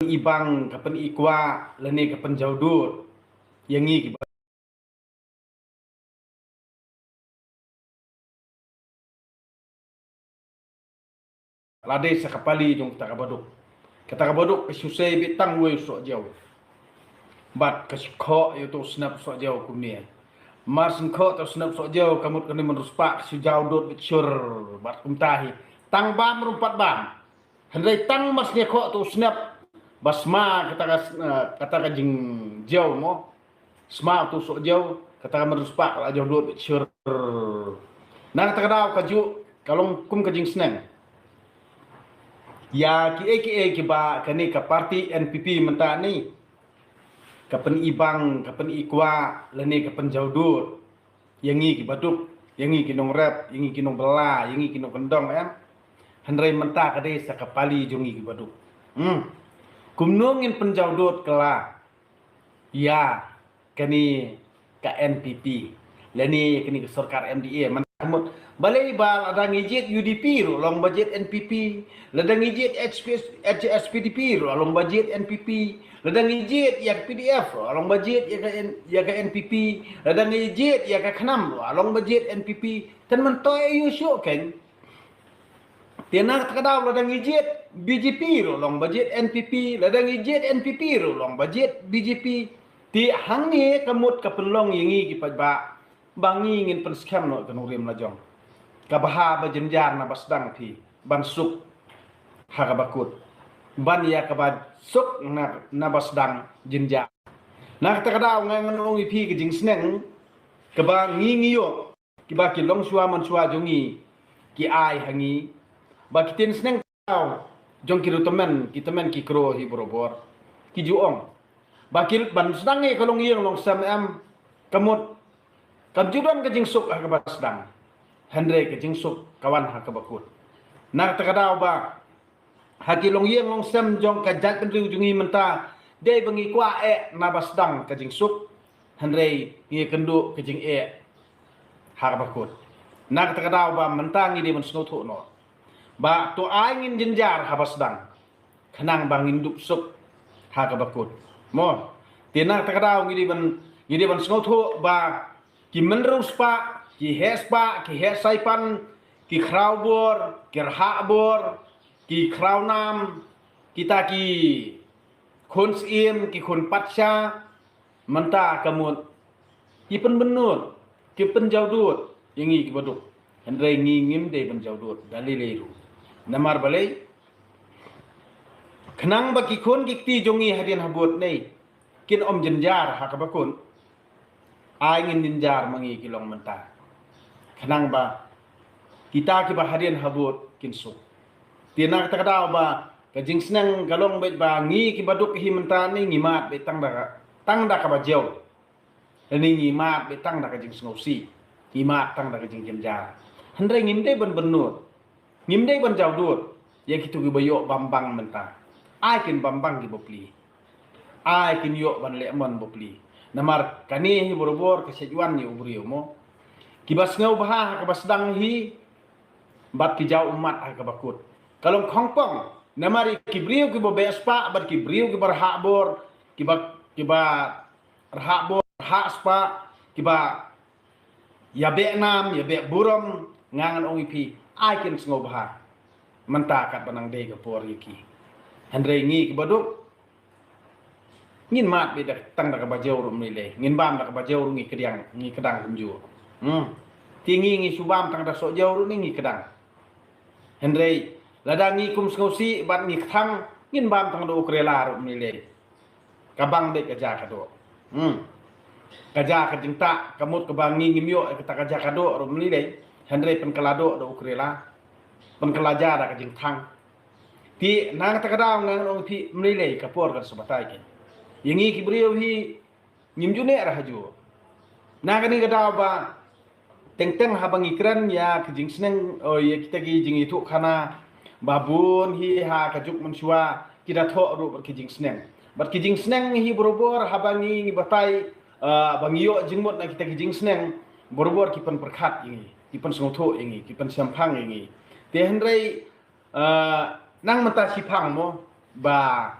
ibang kapan ikwa lani kapan jaudur yang ni ladai sakapali jong kata kabaduk kesusai bitang we sok jauh bat kesko itu snap sok jauh kumnia mas engko tu snap sok jauh kamut kena meruspak si jauh dot bicur bat kumtahi tang bam rumpat bam hendai tang mas nyekok tu snap basma kata kajing jauh mo sma tu sok jauh kata meruspak la jauh dot bicur nang takadau kaju kalong kum kajing seneng ya ki ba kani ka parti NPP menta ni kapan ibang kapan ikwa lani kapan jaudur yang ni ki baduk yang ni ki nong rap yang ni ki nong bela yang ni ki nong kendong handrai menta kadai sakapali jongi ki baduk kumnongin penjaudur kela ya kani ka NPP lani kani ka sarkar MDA Mut balai bal ada ngijit UDP ro long budget NPP lada ngijit HSPDP ro long budget NPP lada ngijit yak PDF ro long budget yak NPP lada ngijit yak khnam ro long budget NPP tan man toy yu syok kan tiana kadau lada ngijit BJP ro long budget NPP lada ngijit NPP ro long budget BJP ti hang ni kamut ka penlong yingi ki ba bangi ngin pen scam no kan urim lajong kabaha ba jenjar na basdang thi ban suk ha ka bakut ban ya ka ba suk na basdang jenjar na ta kada ngang ngong ipi ki jing sneng ka ba ngi yo ki ba ki long suwa man suwa jongi ki ai hangi ba ki tin sneng tau jong ki rutemen ki kro hi borobor ki juong ba ki ban sedang ni kalong yeng long sam am kamut kamjudan ke jingsuk ha ka basdang handre ke jingsuk kawan ha ka bakut nak takadau ba hakilong yeng long sem jong ka jat penriu jungi menta dei bangi kwa na basdang ke jingsuk handre ngi kendu ke jing ha ka bakut nak takadau ba menta ngi de man sno tho no ba to ai ngin jenjar ha basdang khanang bangin dup suk ha ka bakut mo tina takadau ngi de man sno tho ba ki menrus pa ki hes saipan ki kraubor ki rhabor ki kraunam kita ki khons im ki khon patcha menta kamut ki pen benut ki pen jaudut yangi ki baduk handrai ngim de pen jaudut dalileru namar balai khnang ba ki khon ki ti jongi hadian habut nei kin om jenjar ha ka bakun ai ngin dinjar mangi kilong menta khanang ba kita ki ba hadian habut kinsu tina ta kadau ba ka jing snang galong bet ba ngi ki baduk hi menta ni ngimat be tang da ka ba jeu ni ngimat be tang da ka jing sngosi ngimat tang da ka jing jenjar handrai ngim de ban benut ngim de ban jaudut ye kitu ki bayo bambang menta ai kin bambang ki bopli ai kin yo ban lemon bopli namar kani hi borobor kesejuan ni ubrio mo kibas ngau baha ka basdang hi bat ki jau umat ka bakut kalong khongpong namari kibrio ki bo bespa bat kibrio ki barhabor kiba rhabor ha spa kiba ya Vietnam ya be burom ngangan ong ipi ai ken ngau baha menta kat banang de ka por yiki handre ngi ki baduk ngin mat be tang da ka bajau rum ni le ngin bam da ka bajau rum ngi kedang kumju tingi ngi subam tang da so jau rum ngi kedang hendrei lada ngi kum skosi bat ngi thang ngin bam tang do ukrela rum ni le kabang be ka ja ka do ka ja ka jinta kamut ka bang ngi myo ka ka ja ka do rum ni le hendrei pen kalado do ukrela pen kalaja da ka jing thang ti nang ta ka daw ngang ong pi mri le ka por ka subatai ke yangi ki brio hi nyimjune rahaju nagani gada ba teng habang ikran ya kijing seneng ya kita ki jing itu khana babun hi ha kajuk mensua kita tho ru kijing seneng bat kijing seneng hi borobor habangi batai bangio jingmot na kita kijing seneng borobor kipan perkhat ini kipan sengotho ini kipan sampang ini te hendrai nang mata sipang mo ba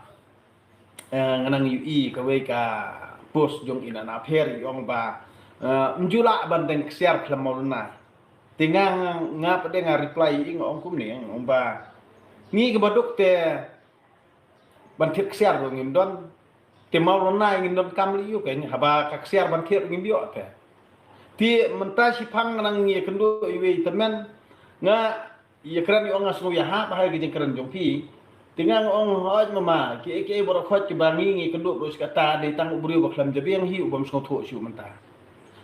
nganang UI ka we ka post jong ina na pher yong ba njula bandeng siar klamolna tingang nga pade nga reply ing ong kum ni ong ba ngi ka baduk te ban thik siar ro ngim don te maulna ngim don kam li yu ken haba ka siar ban thik ngim bio te ti menta si phang nang ngi kendo iwe temen nga ye kran yo nga snu ya ha ba ha gi kran jong pi tingang ong hoj mama ke bor khot ki bangi ngi kendo bos kata de tang ubri ba khlam jabi ang hi ubam snu tho shu menta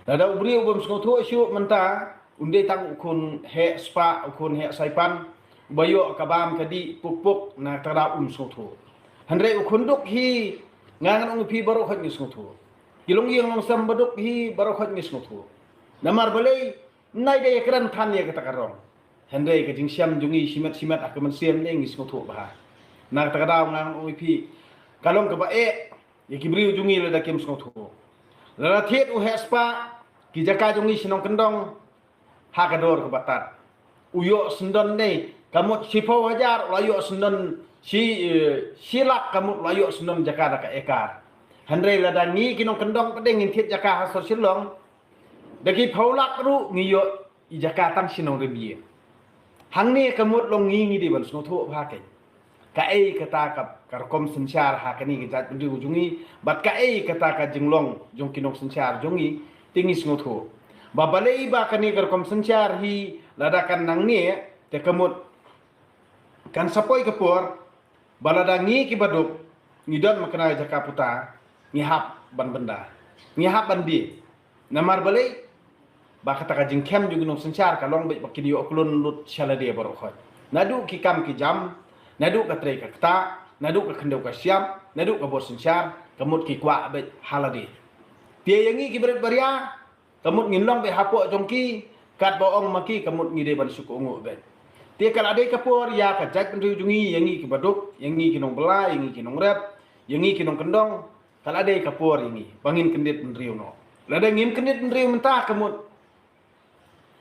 da ubri ubam snu tho shu menta unde tang ukun he spa ukun he saipan bayo kabam kadi puk na tara snu tho handre ukun duk hi ngangan ong pi bor khot ngi snu tho kilong yang long sam baduk hi bor khot ngi snu tho namar balai nai de kran than ye kata karong handai ke jing siam jungi simet akaman siam le ngi smu tho ba na ta kada ngang oi pi kalong ka ba ye kibri jungi le da kem smu tho la thet u hespa ki jaka jungi sinong kendong ha kador ka batat uyo sendon nei kamut sipo wajar layo sendon silak kamut layo sendon jaka da ka ekar handai la da ni kinong kendong pedeng ngin thet jaka hasor silong daki paulak ru ngiyo i jaka tang sinong rebi hang ni kamut long ngi di ban sno tho ba ke ka kata ka kom sensyar ha kani ke jat du jungi bat ka kata ka jinglong jong kinong sensyar jongi tingi sno tho ba balei ba kani ka kom sensyar hi ladakan nang ni te kamut kan sapoi kapor balada ngi ki baduk ngidon makna jaka puta ngihap ban benda ngihap ban di namar balei ba kata ka jingkem juga nong sencar kalong be bakini yo klun lut shalade baro khot nadu ki kam ki jam nadu ka tre ka kta nadu ka khendau ka siam nadu ka bos sencar kamut ki kwa be halade tie yangi ki berat baria kamut nginlong be hapo jongki kat boong maki kamut ngide ban suku ungu be tie kala ade kapor ya ka jat pendu jungi yangi ki baduk yangi ki nong bela yangi ki nong rep yangi ki nong kendong kala ade kapor yangi bangin kendit ndriu no lada ngim kendit ndriu mentah kamut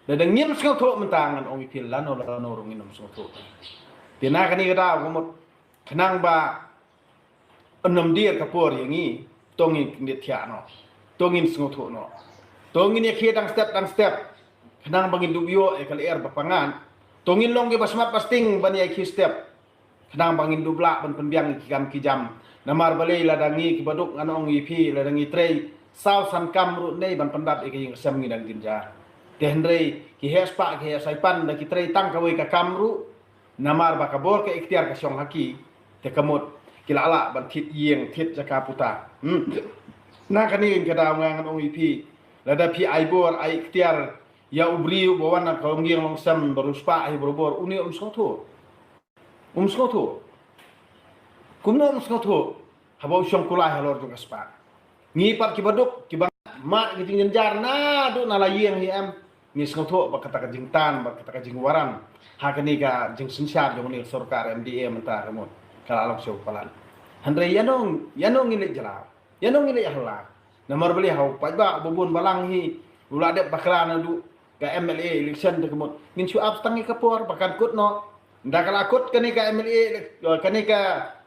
dadang ngim sngau tho mentangan ong ipil lano rungin om sngau tho tina kani kada gomot kenang ba enam dia kapor yangi tongin kendit thia no tongin sngau tho no tongin ye khedang step kenang bangin dubyo kal bapangan tongin long ge basmat pasting ban ye khi step kenang bangin dubla ban penbiang ki jam namar balei ladangi ki baduk nganong ipi ladangi trei saw san kam ru nei ban pendat ke yang sam ngidang tinja tehendrei ki hespa ki saipan da ki trei tang kawai ka kamru namar ba kabor ke ikhtiar ka syong haki te kamut kilala ban thit yeng thit jaka puta na kani kada ngang ong ipi lada pi aibor ai ikhtiar ya ubri bawana ka ngiang long sam baruspa ai borobor uni soto kumno soto habau syong kulai halor juga spa ngi par ki baduk ki bang ma ki tinjar na do na la yeng hi am ni sngotho ba kata ka jingtan ba kata ka jingwaran ha kani ka jing sensyar jong ni sarkar MDA menta kamot kala alok syo palan handre yanong ngile jala yanong ngile hala namar beli hau pajba bubun balang hi ulade bakrana du ka MLA election de kamot ngin su abstangi kapor bakan kut no ndakala kut kani ka MLA kani ka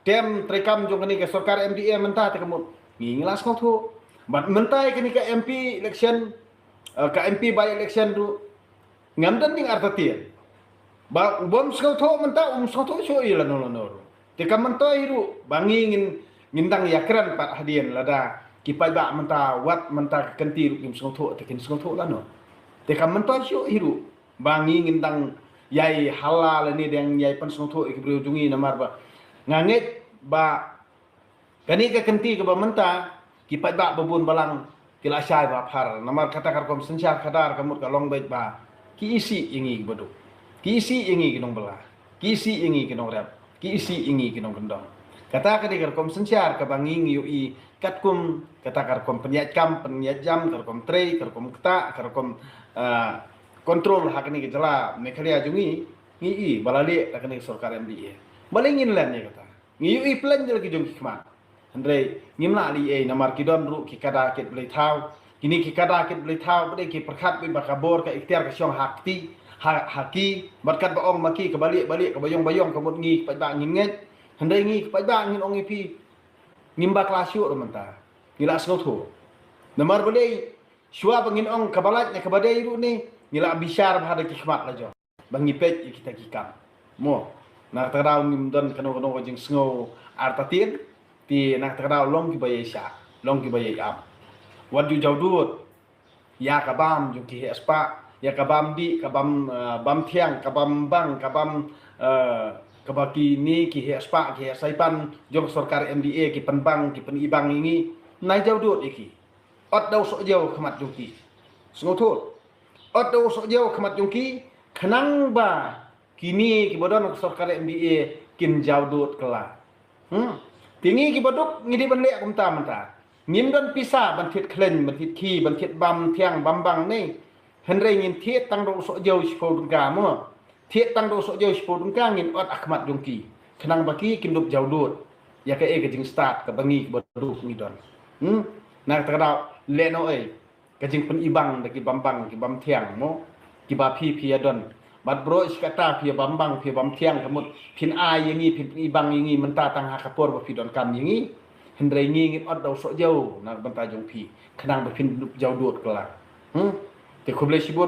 tem trekam jong kani ka sarkar MDA menta te kamot ngi ngelas ngotho bat mentai kani ka MP election ka MP by election tu ngamdan ning artatia ba ubom skotho menta skotho so ila no te ka mentai ru bangi ngindang yakran pat hadian lada kipai ba menta wat menta kenti ru kim skotho te kin skotho la no te ka mentai so hiru bangi ngindang yai halal ni deng yai pan skotho ikbru jungi namar ba nganget ba kani ka kenti ka ba menta kipai ba babun balang kila syai ba phar namar kata kar kom sensyar kadar kamut ka long bait ba ki isi ingi bodu ki isi ingi kinong bela ki isi ingi kinong rap ki isi ingi kinong kendong kata ka dikar kom sensyar ka banging ui kat kum kata kar kom penyat jam kar kom trei kar kom kta kar kom kontrol hakni ke jala mekhalia jungi ngi balali hakni sarkar MDA balingin lan ya kata ngi ui plan jel ki jung khma andre ngimla ali namar kidon ru ki kada ket blai thau kini ki kada ket blai thau bade ki perkhat bi bakabor ka ikhtiar ka syong haki berkat baong maki ke balik ka bayong ka mut ngi pa ba ngin nget andre ngi pa ba ngin ong ipi ngimba klasyo menta ngila sngoto namar boleh shua bangin ong kabalat ne kabadai ru ni ngila bishar bahada kikmat la jo bangipet kita kikam mo nak tarau ngim don kano jing sngo artatin ti nak tarau long ki baye sha long ki baye am wadu jawdut ya kabam ju ki espa ya kabam di kabam bam thiang kabam bang kabam kabaki ni ki espa ki saipan jong sarkar MDA ki penbang ki penibang ini nai jawdut iki ot dau sok jauh khamat jungki sngothot ot dau sok jauh khamat jungki khenang ba kini ki bodon sarkar MDA kin jawdut kela tingi ki boduk ngidi ban lek kumta menta ngim don pisa ban thit klen ban thit ki ban thit bam thiang bam bang ni henre ngin thiet tang do sok jauh spo dungka mo thiet tang do sok jauh spo dungka ngin ot akhmat jungki khenang baki kin dup jawdut ya ke ke jing start ka bangi ki boduk ngidon nak terkadang leno kajing penibang daki bambang ki bam thiang mo ki ba phi adon bat bro iskata phi bambang phi bam thiang kamut phin ai yangi phin ibang yangi menta tang ha kapor ba phi don kam yangi hendrai ngi ngit od daw so jau nak banta jong phi khnang ba phin jawdut kelak te khoble sibon